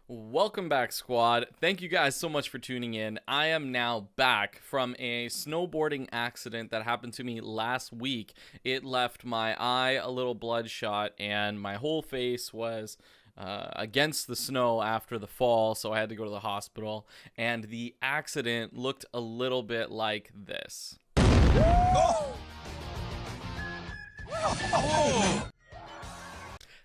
Welcome back, squad. Thank you guys so much for tuning in. I am now back from a snowboarding accident that happened to me last week. It left my eye a little bloodshot and my whole face was against the snow after the fall, so I had to go to the hospital. And the accident looked a little bit like this. Oh! Oh!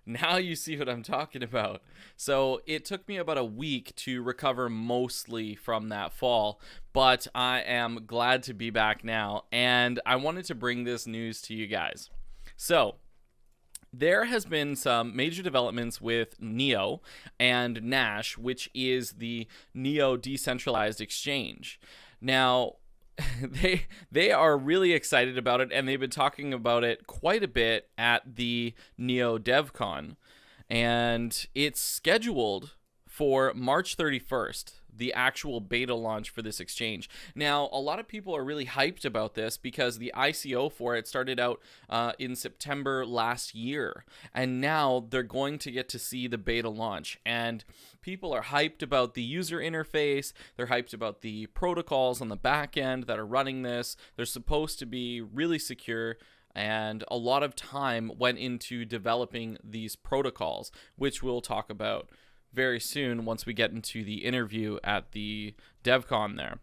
Now you see what I'm talking about. So it took me about a week to recover mostly from that fall, but I am glad to be back now, and I wanted to bring this news to you guys. So there has been some major developments with NEO and Nash, which is the NEO Decentralized Exchange. Now, they are really excited about it, and they've been talking about it quite a bit at the NEO DevCon, and it's scheduled for March 31st, the actual beta launch for this exchange. Now, a lot of people are really hyped about this because the ICO for it started out in September last year, and now they're going to get to see the beta launch. And people are hyped about the user interface. They're hyped about the protocols on the back end that are running this. They're supposed to be really secure, and a lot of time went into developing these protocols, which we'll talk about very soon once we get into the interview at the DevCon there.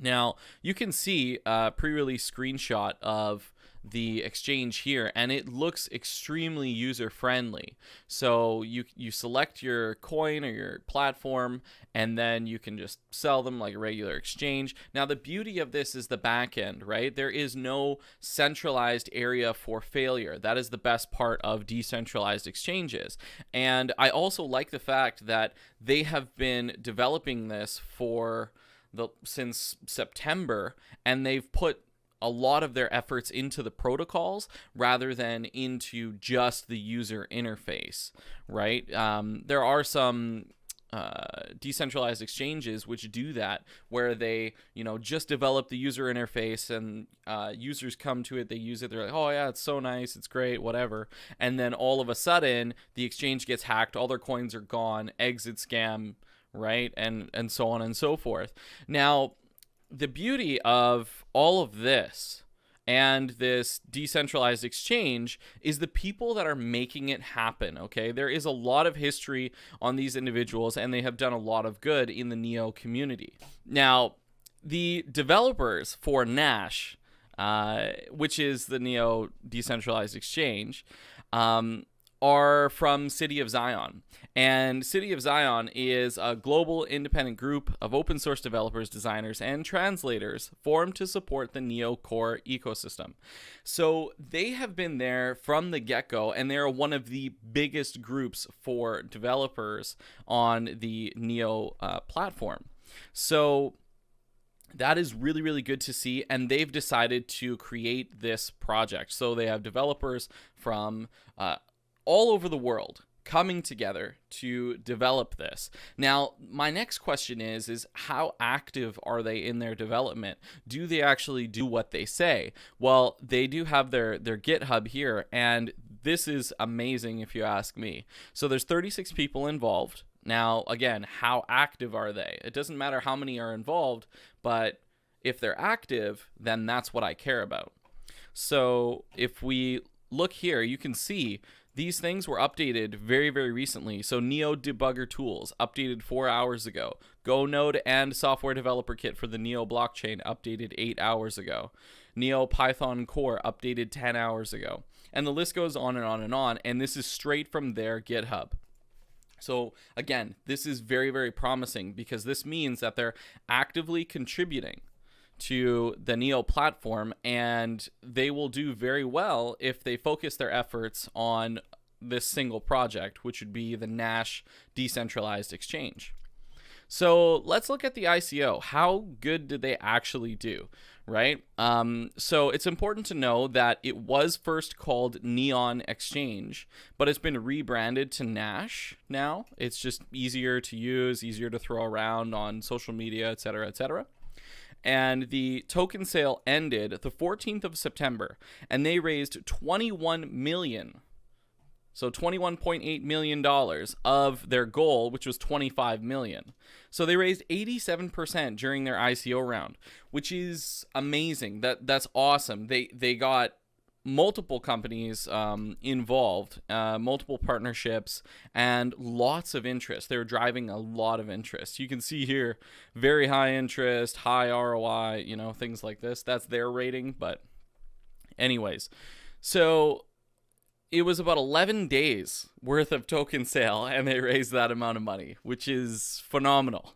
Now, you can see a pre-release screenshot of the exchange here, and it looks extremely user-friendly. So you select your coin or your platform, and then you can just sell them like a regular exchange. Now, the beauty of this is the back end, right? There is no centralized area for failure. That is the best part of decentralized exchanges. And I also like the fact that they have been developing this since September, and they've put a lot of their efforts into the protocols rather than into just the user interface, right? There are some decentralized exchanges which do that, where they, just develop the user interface, and users come to it, they use it, they're like, oh yeah, it's so nice, it's great, whatever. And then all of a sudden, the exchange gets hacked, all their coins are gone, exit scam, right? And so on and so forth. Now, the beauty of all of this and this decentralized exchange is the people that are making it happen, okay? There is a lot of history on these individuals, and they have done a lot of good in the NEO community. Now, the developers for Nash, which is the NEO Decentralized Exchange, are from City of Zion. And City of Zion is a global independent group of open source developers, designers, and translators formed to support the NEO core ecosystem. So they have been there from the get-go, and they're one of the biggest groups for developers on the NEO platform. So that is really, really good to see, and they've decided to create this project. So they have developers from all over the world coming together to develop this. Now, my next question is how active are they in their development? Do they actually do what they say? Well, they do have their GitHub here, and this is amazing if you ask me. So there's 36 people involved. Now, again, how active are they? It doesn't matter how many are involved, but if they're active, then that's what I care about. So if we look here, you can see these things were updated very, very recently. So NEO Debugger Tools, updated 4 hours ago. GoNode and Software Developer Kit for the NEO blockchain, updated 8 hours ago. NEO Python Core, updated 10 hours ago. And the list goes on and on and on, and this is straight from their GitHub. So again, this is very, very promising because this means that they're actively contributing to the NEO platform, and they will do very well if they focus their efforts on this single project, which would be the Nash Decentralized Exchange. So let's look at the ICO. How good did they actually do, right? So it's important to know that it was first called Neon Exchange, but it's been rebranded to Nash now. It's just easier to use, easier to throw around on social media, etc., etc. And the token sale ended the 14th of September, and they raised $21 million So $21.8 million of their goal, which was $25 million. So they raised 87% during their ICO round, which is amazing. That's awesome. They got multiple companies involved, multiple partnerships, and lots of interest. They're driving a lot of interest. You can see here, very high interest, high ROI, you know, things like this. That's their rating. But anyways, so it was about 11 days worth of token sale, and they raised that amount of money, which is phenomenal.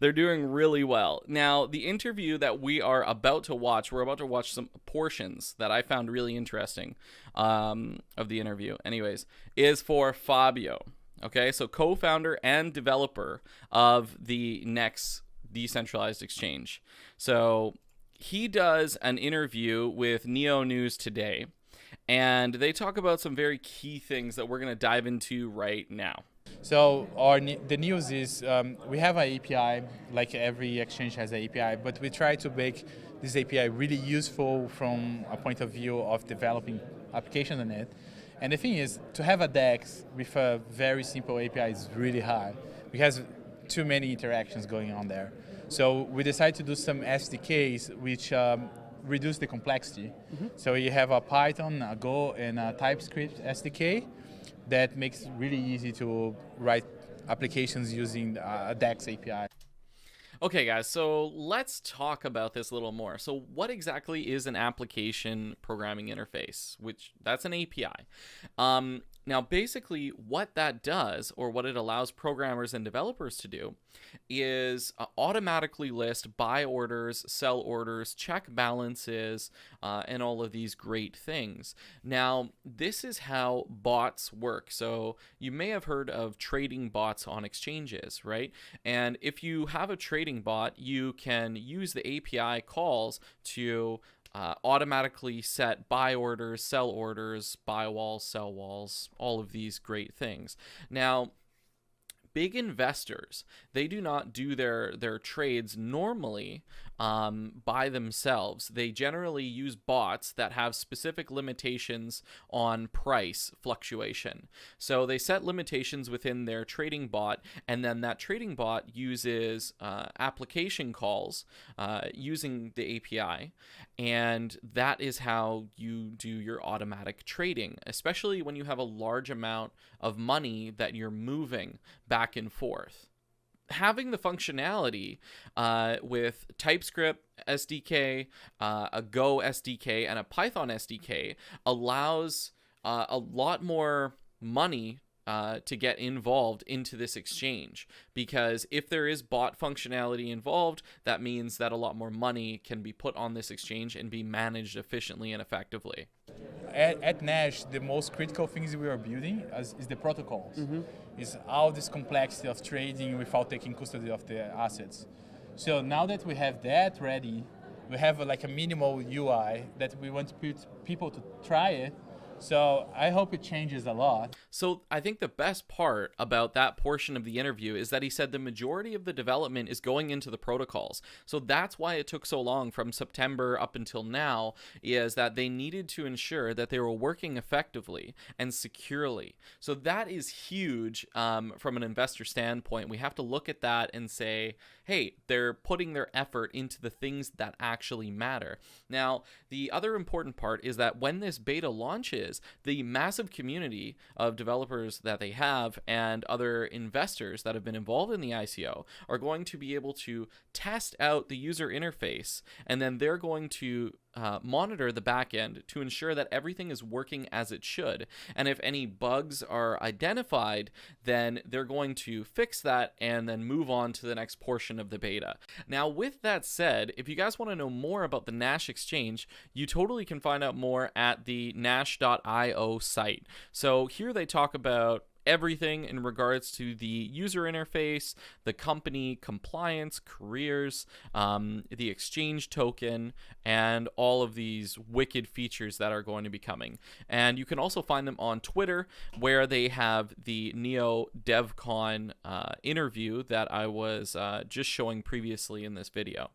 They're doing really well. Now, the interview that we are about to watch, we're about to watch some portions that I found really interesting of the interview, anyways, is for Fabio. Okay, so co-founder and developer of the Nash Decentralized Exchange. So he does an interview with Neo News Today, and they talk about some very key things that we're going to dive into right now. So the news is we have an API, like every exchange has an API, but we try to make this API really useful from a point of view of developing applications on it. And the thing is, to have a DEX with a very simple API is really hard because too many interactions going on there. So we decided to do some SDKs which reduce the complexity. So you have a Python, a Go, and a TypeScript SDK that makes it really easy to write applications using a DEX API. Okay, guys, so let's talk about this a little more. So what exactly is an application programming interface? Which that's an API. Now, basically what that does, or what it allows programmers and developers to do, is automatically list buy orders, sell orders, check balances, and all of these great things. Now, this is how bots work. So you may have heard of trading bots on exchanges, right? And if you have a trading bot, you can use the API calls to automatically set buy orders, sell orders, buy walls, sell walls, all of these great things. Now, big investors, they do not do their trades normally by themselves. They generally use bots that have specific limitations on price fluctuation. So they set limitations within their trading bot, and then that trading bot uses application calls using the API, and that is how you do your automatic trading, especially when you have a large amount of money that you're moving back and forth. Having the functionality with TypeScript SDK, a Go SDK, and a Python SDK allows a lot more money to get involved into this exchange, because if there is bot functionality involved, that means that a lot more money can be put on this exchange and be managed efficiently and effectively. At Nash, the most critical things we are building is the protocols. Is all this complexity of trading without taking custody of the assets. So now that we have that ready, we have like a minimal UI that we want people to try it. So I hope it changes a lot. So I think the best part about that portion of the interview is that he said the majority of the development is going into the protocols. So that's why it took so long from September up until now, is that they needed to ensure that they were working effectively and securely. So that is huge from an investor standpoint. We have to look at that and say, hey, they're putting their effort into the things that actually matter. Now, the other important part is that when this beta launches, the massive community of developers that they have and other investors that have been involved in the ICO are going to be able to test out the user interface, and then they're going to monitor the backend to ensure that everything is working as it should. And if any bugs are identified, then they're going to fix that and then move on to the next portion of the beta. Now, with that said, if you guys want to know more about the Nash Exchange, you totally can find out more at the nash.io site. So here they talk about everything in regards to the user interface, the company compliance, careers, the exchange token, and all of these wicked features that are going to be coming. And you can also find them on Twitter, where they have the Neo DevCon interview that I was just showing previously in this video.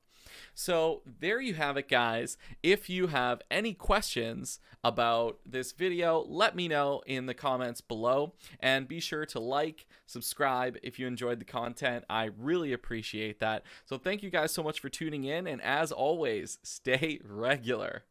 So there you have it, guys. If you have any questions about this video, let me know in the comments below, and be sure to like, subscribe if you enjoyed the content. I really appreciate that. So thank you guys so much for tuning in, and as always, stay regular.